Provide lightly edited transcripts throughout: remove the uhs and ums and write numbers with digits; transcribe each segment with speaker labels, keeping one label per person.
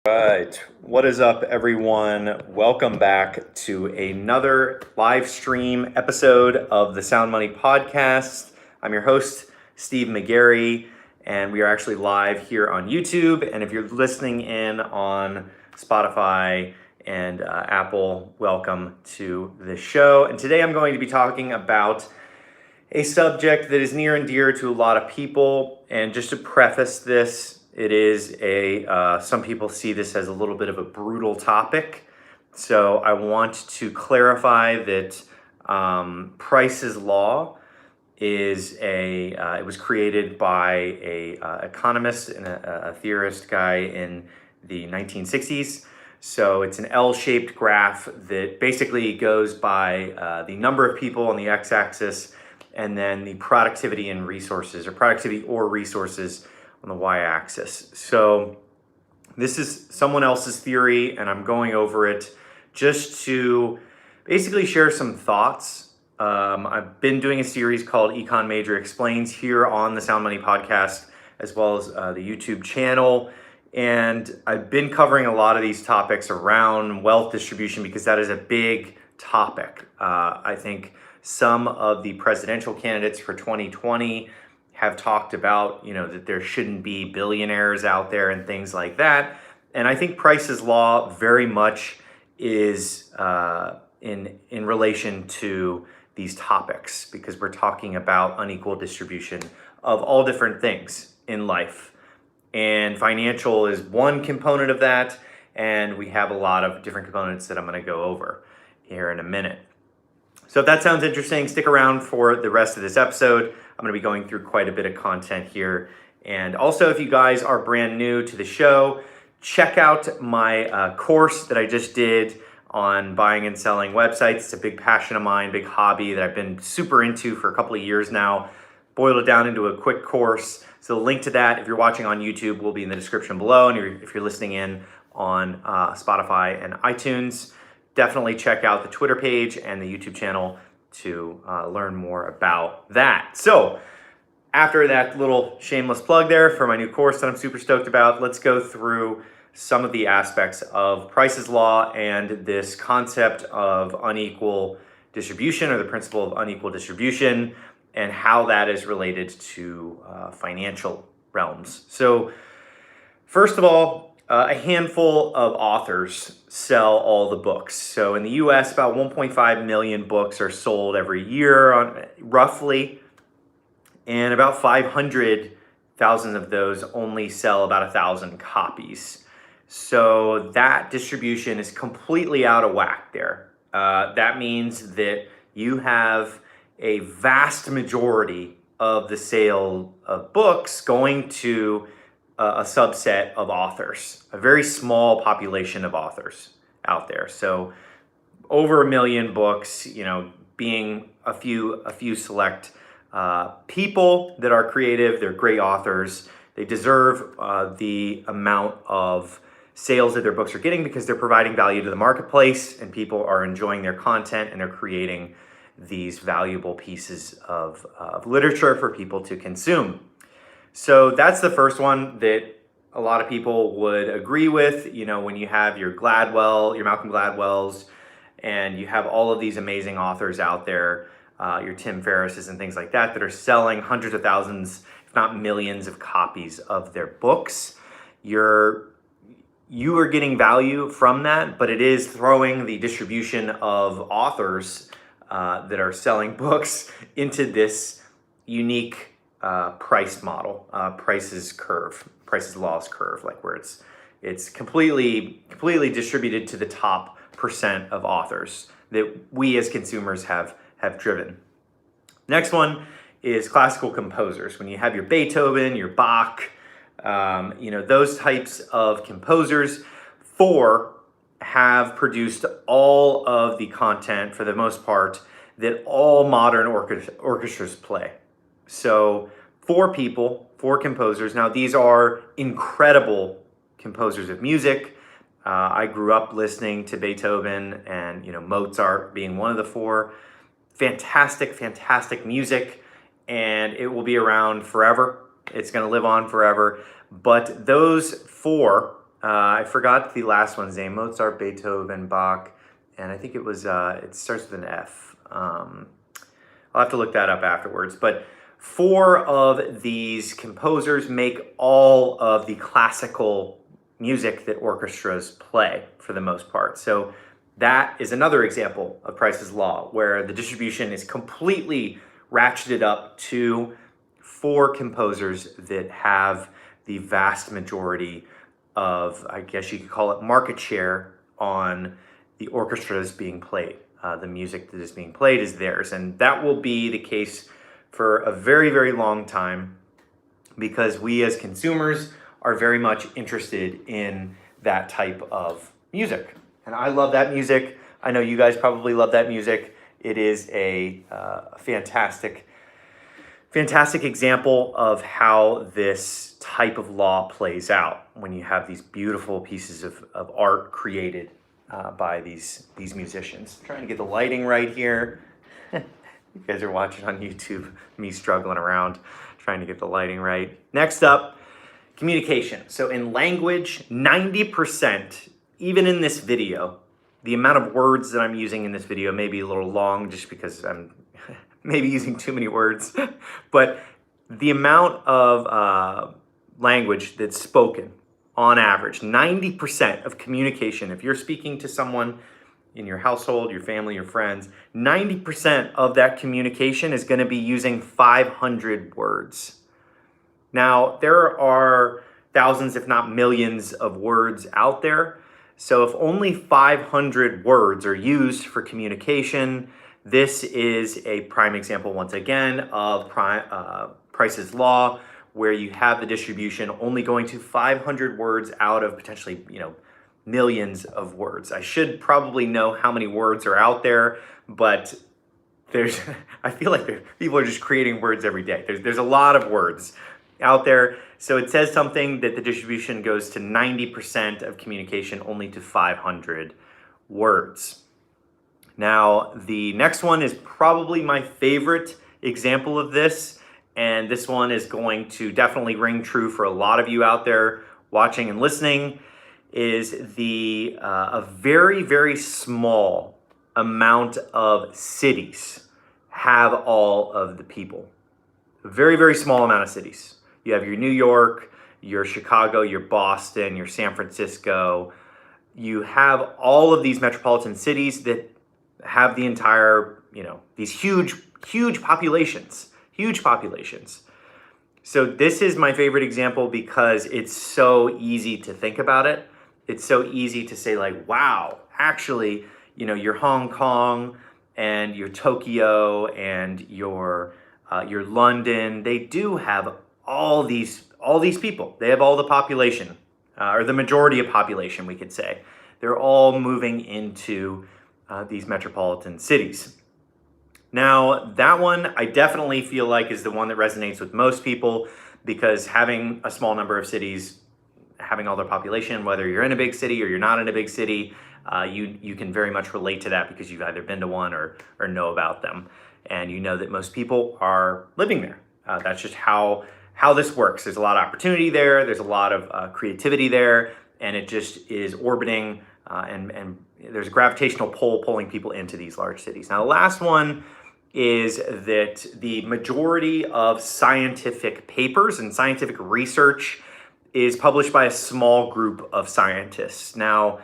Speaker 1: Right. What is up, everyone? Welcome back to another live stream episode of the Sound Money Podcast. I'm your host, Steve McGarry, and we are actually live here on YouTube. And if you're listening in on Spotify and Apple, welcome to the show. And today I'm going to be talking about a subject that is near and dear to a lot of people. And just to preface this, it is some people see this as a little bit of a brutal topic. So I want to clarify that Price's Law is it was created by a economist and a theorist guy in the 1960s. So it's an L-shaped graph that basically goes by the number of people on the x-axis and then the productivity and resources, or productivity or resources on the y-axis. So this is someone else's theory, and I'm going over it just to basically share some thoughts. I've been doing a series called Econ Major Explains here on the Sound Money Podcast, as well as the YouTube channel. And I've been covering a lot of these topics around wealth distribution because that is a big topic. I think some of the presidential candidates for 2020 have talked about, that there shouldn't be billionaires out there and things like that. And I think Price's Law very much is in relation to these topics, because we're talking about unequal distribution of all different things in life. And financial is one component of that. And we have a lot of different components that I'm going to go over here in a minute. So if that sounds interesting, stick around for the rest of this episode. I'm going to be going through quite a bit of content here. And also, if you guys are brand new to the show, check out my course that I just did on buying and selling websites. It's a big passion of mine, big hobby that I've been super into for a couple of years now. Boiled it down into a quick course. So the link to that, if you're watching on YouTube, will be in the description below. And if you're listening in on Spotify and iTunes, definitely check out the Twitter page and the YouTube channel to learn more about that. So after that little shameless plug there for my new course that I'm super stoked about, let's go through some of the aspects of Price's Law and this concept of unequal distribution, or the principle of unequal distribution, and how that is related to financial realms. So first of all, a handful of authors sell all the books. So in the US, about 1.5 million books are sold every year, roughly, and about 500,000 of those only sell about 1,000 copies. So that distribution is completely out of whack there. That means that you have a vast majority of the sale of books going to a subset of authors, a very small population of authors out there. So over 1 million books, being a few select people that are creative, they're great authors. They deserve the amount of sales that their books are getting because they're providing value to the marketplace, and people are enjoying their content, and they're creating these valuable pieces of literature for people to consume. So that's the first one that a lot of people would agree with. When you have your Gladwell, your Malcolm Gladwells, and you have all of these amazing authors out there, your Tim Ferrisses and things like that are selling hundreds of thousands, if not millions of copies of their books. You are getting value from that, but it is throwing the distribution of authors that are selling books into this unique price model, Price's Law's curve, like where it's completely distributed to the top % of authors that we as consumers have driven. Next one is classical composers. When you have your Beethoven, your Bach, those types of composers, have produced all of the content, for the most part, that all modern orchestras play. So 4 composers. Now, these are incredible composers of music. I grew up listening to Beethoven and, Mozart being one of the 4. Fantastic music, and it will be around forever. It's going to live on forever. But those 4 I forgot the last one's name. Mozart, Beethoven, Bach, and I think it was. It starts with an F. I'll have to look that up afterwards. But 4 of these composers make all of the classical music that orchestras play for the most part. So that is another example of Price's Law, where the distribution is completely ratcheted up to 4 composers that have the vast majority of, I guess you could call it, market share on the orchestras being played. The music that is being played is theirs. And that will be the case for a very, very long time, because we as consumers are very much interested in that type of music. And I love that music. I know you guys probably love that music. It is a fantastic example of how this type of law plays out when you have these beautiful pieces of art created by these musicians. Trying to get the lighting right here. You guys are watching on YouTube, me struggling around trying to get the lighting right. Next up, communication. So in language, 90%, even in this video, the amount of words that I'm using in this video may be a little long just because I'm maybe using too many words, but the amount of language that's spoken on average, 90% of communication, if you're speaking to someone in your household, your family, your friends, 90% of that communication is going to be using 500 words. Now, there are thousands, if not millions, of words out there. So if only 500 words are used for communication, this is a prime example, once again, of Price's Law, where you have the distribution only going to 500 words out of potentially, millions of words. I should probably know how many words are out there, but I feel like people are just creating words every day. There's a lot of words out there. So it says something that the distribution goes to 90% of communication only to 500 words. Now, the next one is probably my favorite example of this, and this one is going to definitely ring true for a lot of you out there watching and listening, is a very, very small amount of cities have all of the people. A very, very small amount of cities. You have your New York, your Chicago, your Boston, your San Francisco. You have all of these metropolitan cities that have the entire, these huge populations. So this is my favorite example because it's so easy to think about it. It's so easy to say, like, wow, actually, your Hong Kong and your Tokyo and your London, they do have all these people. They have all the population, or the majority of population, we could say. They're all moving into these metropolitan cities. Now, that one I definitely feel like is the one that resonates with most people, because having a small number of cities, having all their population, whether you're in a big city or you're not in a big city, you can very much relate to that because you've either been to one or know about them. And you know that most people are living there. That's just how this works. There's a lot of opportunity there. There's a lot of creativity there. And it just is orbiting and there's a gravitational pull pulling people into these large cities. Now, the last one is that the majority of scientific papers and scientific research is published by a small group of scientists. Now,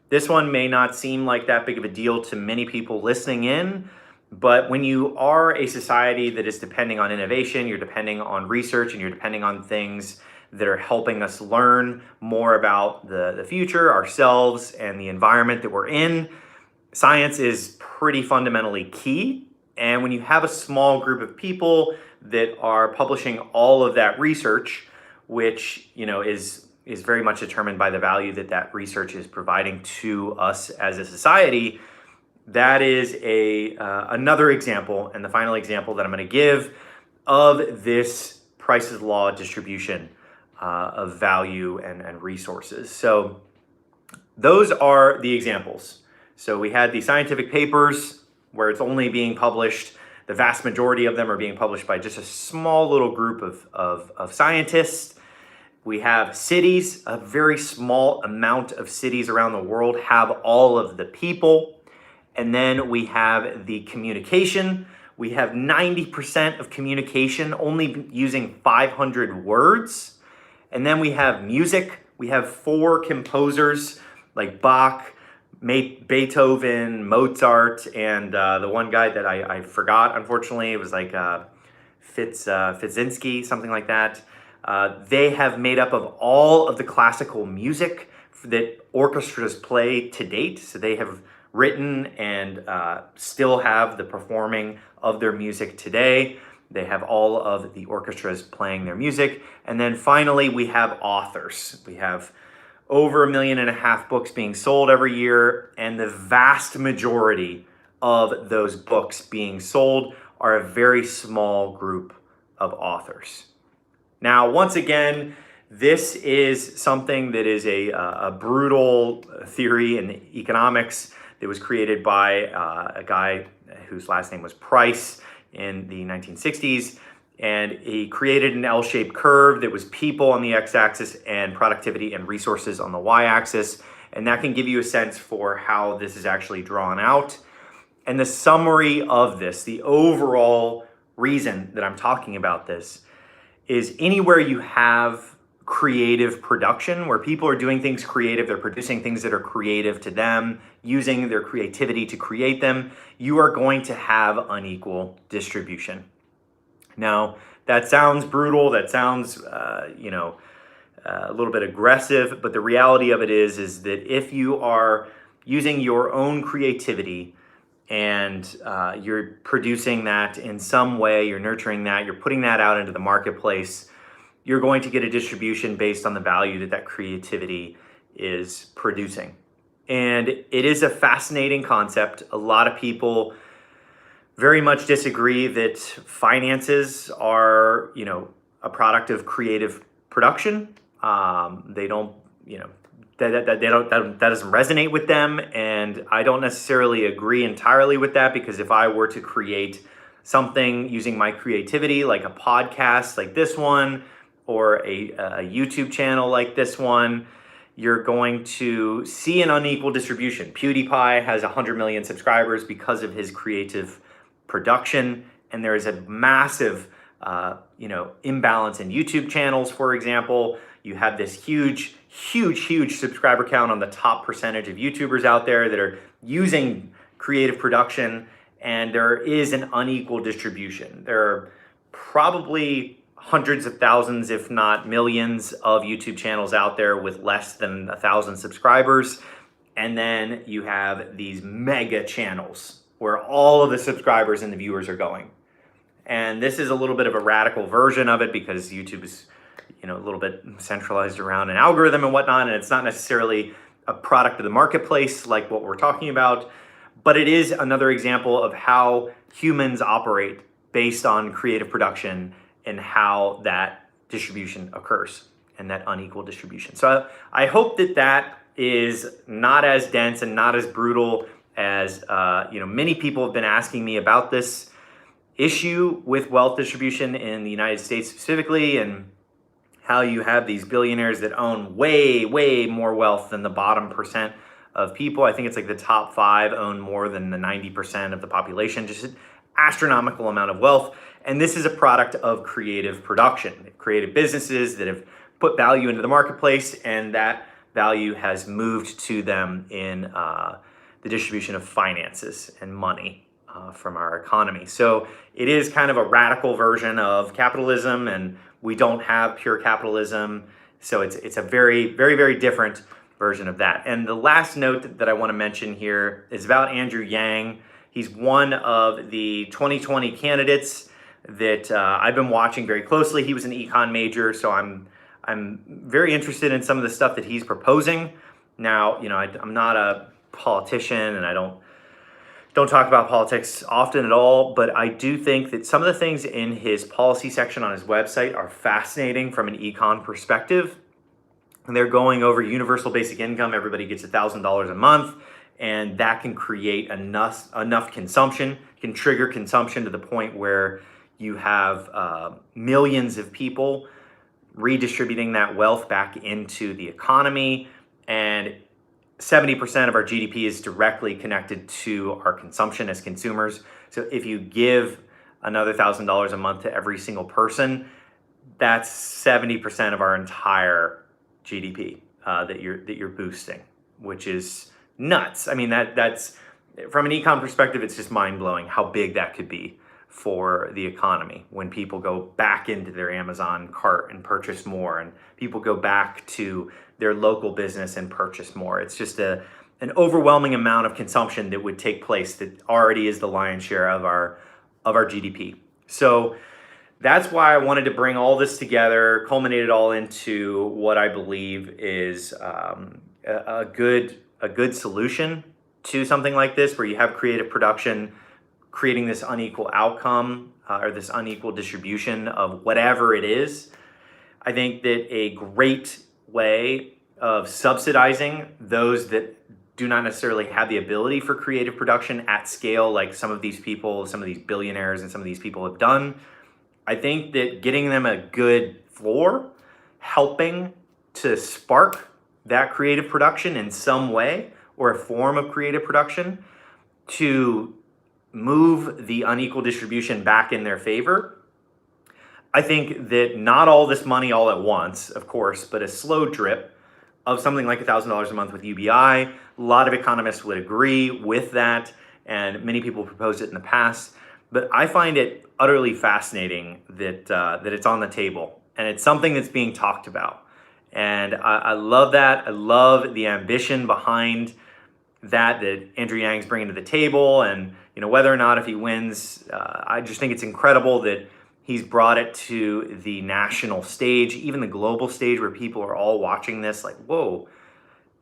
Speaker 1: this one may not seem like that big of a deal to many people listening in, but when you are a society that is depending on innovation, you're depending on research, and you're depending on things that are helping us learn more about the future, ourselves, and the environment that we're in, science is pretty fundamentally key. And when you have a small group of people that are publishing all of that research, which is very much determined by the value that research is providing to us as a society, that is another example, and the final example that I'm going to give of this Price's Law distribution of value and resources. So those are the examples. So we had the scientific papers where it's only being published. The vast majority of them are being published by just a small little group of scientists. We have cities. A very small amount of cities around the world have all of the people. And then we have the communication. We have 90% of communication only using 500 words. And then we have music. We have 4 composers like Bach, Beethoven, Mozart, and the one guy that I forgot, unfortunately. It was like Fitzinski, something like that. They have made up of all of the classical music that orchestras play to date. So they have written and still have the performing of their music today. They have all of the orchestras playing their music. And then finally, we have authors. We have over 1.5 million books being sold every year, and the vast majority of those books being sold are a very small group of authors. Now, once again, this is something that is a brutal theory in economics that was created by a guy whose last name was Price in the 1960s. And he created an L-shaped curve that was people on the x-axis and productivity and resources on the y-axis. And that can give you a sense for how this is actually drawn out. And the summary of this, the overall reason that I'm talking about this, is anywhere you have creative production, where people are doing things creative, they're producing things that are creative to them, using their creativity to create them, you are going to have unequal distribution. Now, that sounds brutal, that sounds, a little bit aggressive, but the reality of it is that if you are using your own creativity and you're producing that in some way, you're nurturing that, you're putting that out into the marketplace, you're going to get a distribution based on the value that creativity is producing. And it is a fascinating concept. A lot of people very much disagree that finances are, a product of creative production. They don't, that doesn't resonate with them. And I don't necessarily agree entirely with that, because if I were to create something using my creativity, like a podcast like this one, or a YouTube channel like this one, you're going to see an unequal distribution. PewDiePie has 100 million subscribers because of his creative production, and there is a massive imbalance in YouTube channels. For example, you have this huge subscriber count on the top percentage of YouTubers out there that are using creative production, and there is an unequal distribution. There are probably hundreds of thousands, if not millions, of YouTube channels out there with less than 1,000 subscribers, and then you have these mega channels where all of the subscribers and the viewers are going. And this is a little bit of a radical version of it, because YouTube is, a little bit centralized around an algorithm and whatnot, and it's not necessarily a product of the marketplace like what we're talking about, but it is another example of how humans operate based on creative production and how that distribution occurs, and that unequal distribution. So I hope that is not as dense and not as brutal as many people have been asking me about this issue with wealth distribution in the United States specifically, and how you have these billionaires that own way more wealth than the bottom percent of people. I think it's like the top 5 own more than the 90% of the population, just an astronomical amount of wealth. And this is a product of creative production. They've created businesses that have put value into the marketplace, and that value has moved to them in the distribution of finances and money from our economy. So it is kind of a radical version of capitalism, and we don't have pure capitalism. So it's a very different version of that. And the last note that I want to mention here is about Andrew Yang. He's one of the 2020 candidates that I've been watching very closely. He was an econ major, so I'm very interested in some of the stuff that he's proposing. Now, I'm not a politician, and I don't talk about politics often at all, but I do think that some of the things in his policy section on his website are fascinating from an econ perspective. And they're going over universal basic income. Everybody gets $1,000 a month, and that can create enough consumption, can trigger consumption to the point where you have millions of people redistributing that wealth back into the economy. And 70% of our GDP is directly connected to our consumption as consumers. So if you give another $1,000 a month to every single person, that's 70% of our entire GDP that you're boosting, which is nuts. I mean, that's from an econ perspective, it's just mind blowing how big that could be for the economy when people go back into their Amazon cart and purchase more, and people go back to their local business and purchase more. It's just an overwhelming amount of consumption that would take place that already is the lion's share of our GDP. So that's why I wanted to bring all this together, culminate it all into what I believe is a good solution to something like this, where you have creative production creating this unequal outcome or this unequal distribution of whatever it is. I think that a great way of subsidizing those that do not necessarily have the ability for creative production at scale, like some of these people, some of these billionaires and some of these people have done, I think that getting them a good floor, helping to spark that creative production in some way, or a form of creative production, to move the unequal distribution back in their favor. I think that not all this money all at once, of course, but a slow drip of something like $1,000 a month with UBI. A lot of economists would agree with that, and many people proposed it in the past. But I find it utterly fascinating that it's on the table, and it's something that's being talked about. And I love that. I love the ambition behind that Andrew Yang's bringing to the table. And whether or not if he wins, I just think it's incredible that he's brought it to the national stage, even the global stage, where people are all watching this like, whoa,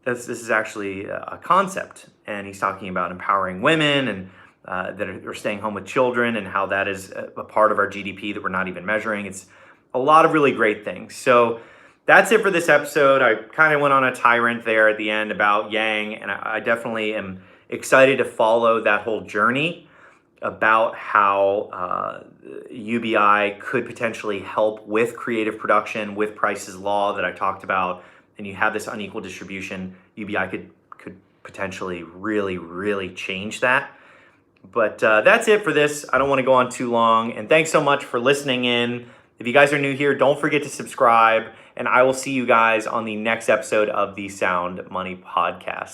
Speaker 1: this is actually a concept. And he's talking about empowering women and that are staying home with children, and how that is a part of our GDP that we're not even measuring. It's a lot of really great things. So that's it for this episode. I kind of went on a tyrant there at the end about Yang, and I definitely am excited to follow that whole journey about how UBI could potentially help with creative production, with Price's Law that I talked about, and you have this unequal distribution. UBI could potentially really, really change that. But that's it for this. I don't want to go on too long, and thanks so much for listening in. If you guys are new here, don't forget to subscribe, and I will see you guys on the next episode of the Sound Money Podcast.